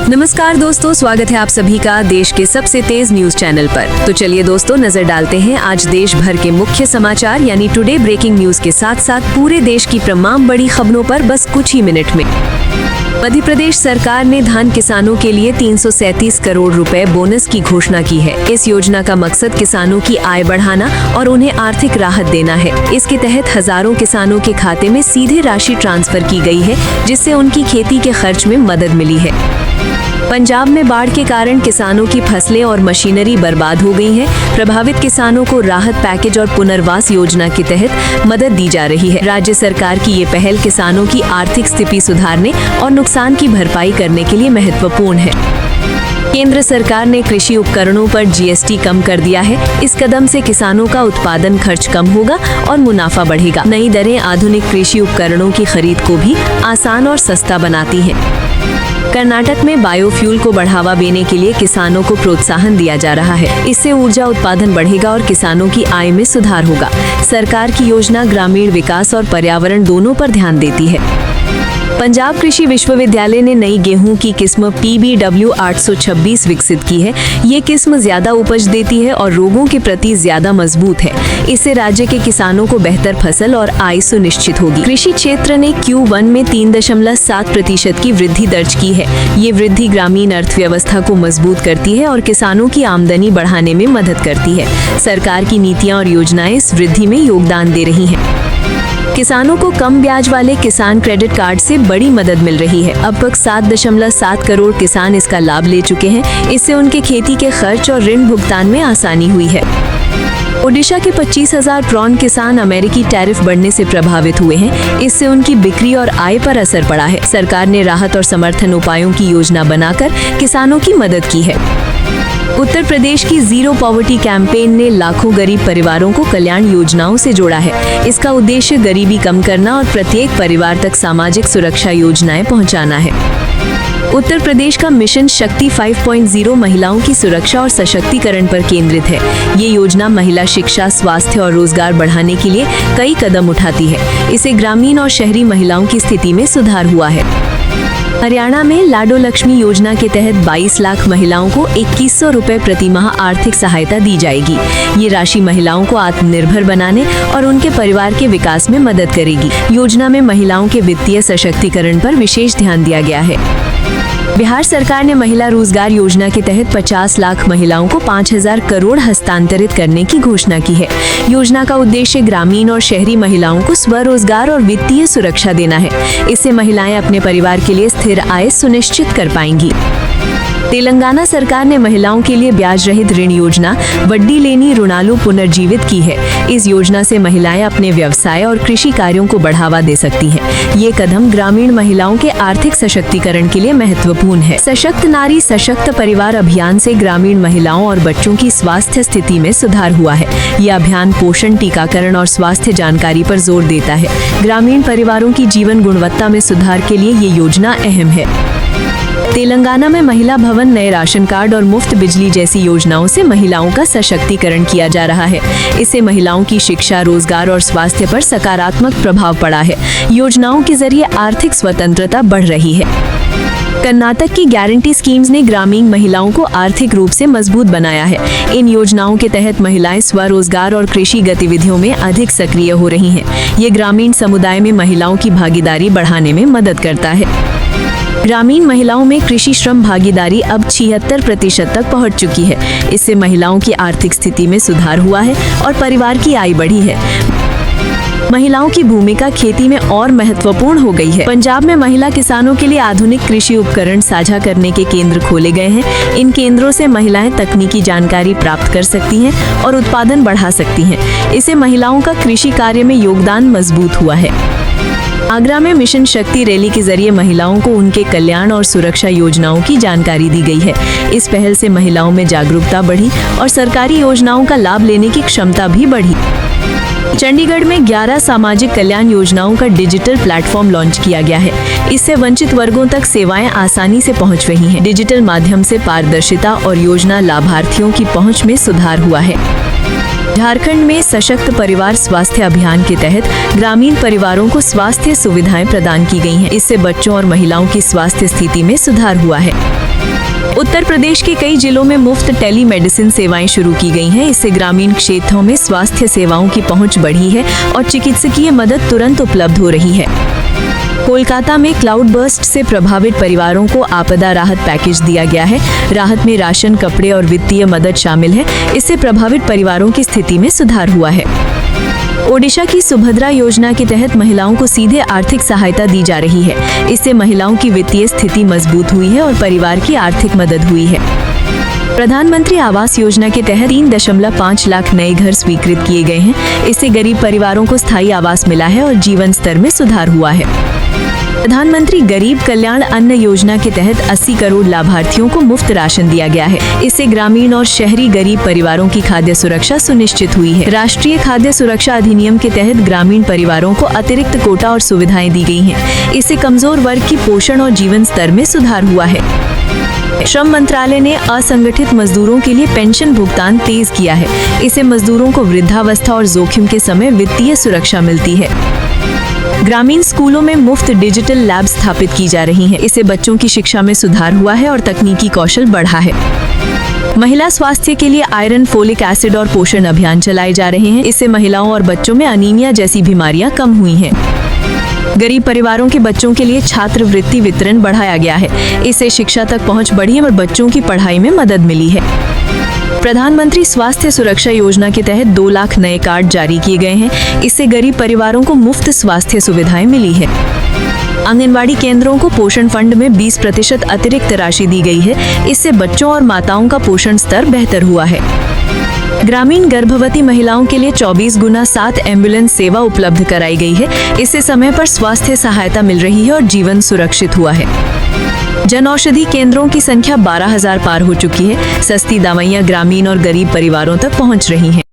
नमस्कार दोस्तों, स्वागत है आप सभी का देश के सबसे तेज न्यूज चैनल पर। तो चलिए दोस्तों, नजर डालते हैं आज देश भर के मुख्य समाचार यानी टुडे ब्रेकिंग न्यूज के साथ साथ पूरे देश की तमाम बड़ी खबरों पर बस कुछ ही मिनट में। मध्य प्रदेश सरकार ने धान किसानों के लिए 337 करोड़ रुपए बोनस की घोषणा की है। इस योजना का मकसद किसानों की आय बढ़ाना और उन्हें आर्थिक राहत देना है। इसके तहत हजारों किसानों के खाते में सीधे राशि ट्रांसफर की गई है, जिससे उनकी खेती के खर्च में मदद मिली है। पंजाब में बाढ़ के कारण किसानों की फसलें और मशीनरी बर्बाद हो गई हैं। प्रभावित किसानों को राहत पैकेज और पुनर्वास योजना के तहत मदद दी जा रही है। राज्य सरकार की ये पहल किसानों की आर्थिक स्थिति सुधारने और नुकसान की भरपाई करने के लिए महत्वपूर्ण है। केंद्र सरकार ने कृषि उपकरणों पर जीएसटी कम कर दिया है। इस कदम से किसानों का उत्पादन खर्च कम होगा और मुनाफा बढ़ेगा। नई दरें आधुनिक कृषि उपकरणों की खरीद को भी आसान और सस्ता बनाती हैं। कर्नाटक में बायोफ्यूल को बढ़ावा देने के लिए किसानों को प्रोत्साहन दिया जा रहा है। इससे ऊर्जा उत्पादन बढ़ेगा और किसानों की आय में सुधार होगा। सरकार की योजना ग्रामीण विकास और पर्यावरण दोनों पर ध्यान देती है। पंजाब कृषि विश्वविद्यालय ने नई गेहूं की किस्म PBW 826 विकसित की है। ये किस्म ज्यादा उपज देती है और रोगों के प्रति ज्यादा मजबूत है। इससे राज्य के किसानों को बेहतर फसल और आय सुनिश्चित होगी। कृषि क्षेत्र ने Q1 में 3.7% की वृद्धि दर्ज की है। ये वृद्धि ग्रामीण अर्थव्यवस्था को मजबूत करती है और किसानों की आमदनी बढ़ाने में मदद करती है। सरकार की नीतियाँ और योजनाएं इस वृद्धि में योगदान दे रही हैं। किसानों को कम ब्याज वाले किसान क्रेडिट कार्ड से बड़ी मदद मिल रही है। अब तक 7.7 करोड़ किसान इसका लाभ ले चुके हैं। इससे उनके खेती के खर्च और ऋण भुगतान में आसानी हुई है। ओडिशा के 25,000 प्रॉन किसान अमेरिकी टैरिफ बढ़ने से प्रभावित हुए हैं। इससे उनकी बिक्री और आय पर असर पड़ा है। सरकार ने राहत और समर्थन उपायों की योजना बनाकर किसानों की मदद की है। उत्तर प्रदेश की जीरो पॉवर्टी कैंपेन ने लाखों गरीब परिवारों को कल्याण योजनाओं से जोड़ा है। इसका उद्देश्य गरीबी कम करना और प्रत्येक परिवार तक सामाजिक सुरक्षा योजनाएं पहुंचाना है। उत्तर प्रदेश का मिशन शक्ति 5.0 महिलाओं की सुरक्षा और सशक्तिकरण पर केंद्रित है। ये योजना महिला शिक्षा, स्वास्थ्य और रोजगार बढ़ाने के लिए कई कदम उठाती है। इससे ग्रामीण और शहरी महिलाओं की स्थिति में सुधार हुआ है। हरियाणा में लाडो लक्ष्मी योजना के तहत 22 लाख महिलाओं को 2100 रुपए प्रति माह आर्थिक सहायता दी जाएगी। ये राशि महिलाओं को आत्मनिर्भर बनाने और उनके परिवार के विकास में मदद करेगी। योजना में महिलाओं के वित्तीय सशक्तिकरण पर विशेष ध्यान दिया गया है। बिहार सरकार ने महिला रोजगार योजना के तहत 50 लाख महिलाओं को 5,000 करोड़ हस्तांतरित करने की घोषणा की है। योजना का उद्देश्य ग्रामीण और शहरी महिलाओं को स्वरोजगार और वित्तीय सुरक्षा देना है। इससे महिलाएं अपने परिवार के लिए स्थिर आय सुनिश्चित कर पाएंगी। तेलंगाना सरकार ने महिलाओं के लिए ब्याज रहित ऋण योजना वड्डी लेनी ऋणालु पुनर्जीवित की है। इस योजना से महिलाएं अपने व्यवसाय और कृषि कार्यों को बढ़ावा दे सकती हैं। ये कदम ग्रामीण महिलाओं के आर्थिक सशक्तिकरण के लिए महत्वपूर्ण है। सशक्त नारी सशक्त परिवार अभियान से ग्रामीण महिलाओं और बच्चों की स्वास्थ्य स्थिति में सुधार हुआ है। ये अभियान पोषण, टीकाकरण और स्वास्थ्य जानकारी पर जोर देता है। ग्रामीण परिवारों की जीवन गुणवत्ता में सुधार के लिए ये योजना अहम है। तेलंगाना में महिला भवन, नए राशन कार्ड और मुफ्त बिजली जैसी योजनाओं से महिलाओं का सशक्तिकरण किया जा रहा है। इससे महिलाओं की शिक्षा, रोजगार और स्वास्थ्य पर सकारात्मक प्रभाव पड़ा है। योजनाओं के जरिए आर्थिक स्वतंत्रता बढ़ रही है। कर्नाटक की गारंटी स्कीम्स ने ग्रामीण महिलाओं को आर्थिक रूप से मजबूत बनाया है। इन योजनाओं के तहत महिलाएं स्वरोजगार और कृषि गतिविधियों में अधिक सक्रिय हो रही हैं। ये ग्रामीण समुदाय में महिलाओं की भागीदारी बढ़ाने में मदद करता है। ग्रामीण महिलाओं में कृषि श्रम भागीदारी अब 76% तक पहुंच चुकी है। इससे महिलाओं की आर्थिक स्थिति में सुधार हुआ है और परिवार की आय बढ़ी है। महिलाओं की भूमिका खेती में और महत्वपूर्ण हो गई है। पंजाब में महिला किसानों के लिए आधुनिक कृषि उपकरण साझा करने के केंद्र खोले गए हैं। इन केंद्रों से महिलाएं तकनीकी जानकारी प्राप्त कर सकती हैं और उत्पादन बढ़ा सकती हैं। इससे महिलाओं का कृषि कार्य में योगदान मजबूत हुआ है। आगरा में मिशन शक्ति रैली के जरिए महिलाओं को उनके कल्याण और सुरक्षा योजनाओं की जानकारी दी गई है। इस पहल से महिलाओं में जागरूकता बढ़ी और सरकारी योजनाओं का लाभ लेने की क्षमता भी बढ़ी। चंडीगढ़ में 11 सामाजिक कल्याण योजनाओं का डिजिटल प्लेटफॉर्म लॉन्च किया गया है। इससे वंचित वर्गों तक सेवाएं आसानी से पहुंच रही हैं। डिजिटल माध्यम से पारदर्शिता और योजना लाभार्थियों की पहुंच में सुधार हुआ है। झारखंड में सशक्त परिवार स्वास्थ्य अभियान के तहत ग्रामीण परिवारों को स्वास्थ्य सुविधाएं प्रदान की गई हैं। इससे बच्चों और महिलाओं की स्वास्थ्य स्थिति में सुधार हुआ है। उत्तर प्रदेश के कई जिलों में मुफ्त टेलीमेडिसिन सेवाएं शुरू की गई हैं। इससे ग्रामीण क्षेत्रों में स्वास्थ्य सेवाओं की पहुंच बढ़ी है और चिकित्सकीय मदद तुरंत उपलब्ध हो रही है। कोलकाता में क्लाउड बर्स्ट से प्रभावित परिवारों को आपदा राहत पैकेज दिया गया है। राहत में राशन, कपड़े और वित्तीय मदद शामिल है। इससे प्रभावित परिवारों की स्थिति में सुधार हुआ है। ओडिशा की सुभद्रा योजना के तहत महिलाओं को सीधे आर्थिक सहायता दी जा रही है। इससे महिलाओं की वित्तीय स्थिति मजबूत हुई है और परिवार की आर्थिक मदद हुई है। प्रधानमंत्री आवास योजना के तहत 3.5 लाख नए घर स्वीकृत किए गए हैं। इससे गरीब परिवारों को स्थायी आवास मिला है और जीवन स्तर में सुधार हुआ है। प्रधानमंत्री गरीब कल्याण अन्न योजना के तहत 80 करोड़ लाभार्थियों को मुफ्त राशन दिया गया है। इससे ग्रामीण और शहरी गरीब परिवारों की खाद्य सुरक्षा सुनिश्चित हुई है। राष्ट्रीय खाद्य सुरक्षा अधिनियम के तहत ग्रामीण परिवारों को अतिरिक्त कोटा और सुविधाएं दी गई हैं। इससे कमजोर वर्ग की पोषण और जीवन स्तर में सुधार हुआ है। श्रम मंत्रालय ने असंगठित मजदूरों के लिए पेंशन भुगतान तेज किया है। इससे मजदूरों को वृद्धावस्था और जोखिम के समय वित्तीय सुरक्षा मिलती है। ग्रामीण स्कूलों में मुफ्त डिजिटल लैब स्थापित की जा रही हैं। इससे बच्चों की शिक्षा में सुधार हुआ है और तकनीकी कौशल बढ़ा है। महिला स्वास्थ्य के लिए आयरन, फोलिक एसिड और पोषण अभियान चलाए जा रहे हैं। इससे महिलाओं और बच्चों में अनीमिया जैसी बीमारियां कम हुई हैं। गरीब परिवारों के बच्चों के लिए छात्रवृत्ति वितरण बढ़ाया गया है। इससे शिक्षा तक पहुंच बढ़ी है और बच्चों की पढ़ाई में मदद मिली है। प्रधानमंत्री स्वास्थ्य सुरक्षा योजना के तहत 2 लाख नए कार्ड जारी किए गए हैं। इससे गरीब परिवारों को मुफ्त स्वास्थ्य सुविधाएं मिली है। आंगनवाड़ी केंद्रों को पोषण फंड में 20% अतिरिक्त राशि दी गई है। इससे बच्चों और माताओं का पोषण स्तर बेहतर हुआ है। ग्रामीण गर्भवती महिलाओं के लिए 24x7 एम्बुलेंस सेवा उपलब्ध कराई गई है। इससे समय पर स्वास्थ्य सहायता मिल रही है और जीवन सुरक्षित हुआ है। जन औषधि केंद्रों की संख्या 12,000 पार हो चुकी है। सस्ती दवाइयां ग्रामीण और गरीब परिवारों तक पहुंच रही हैं।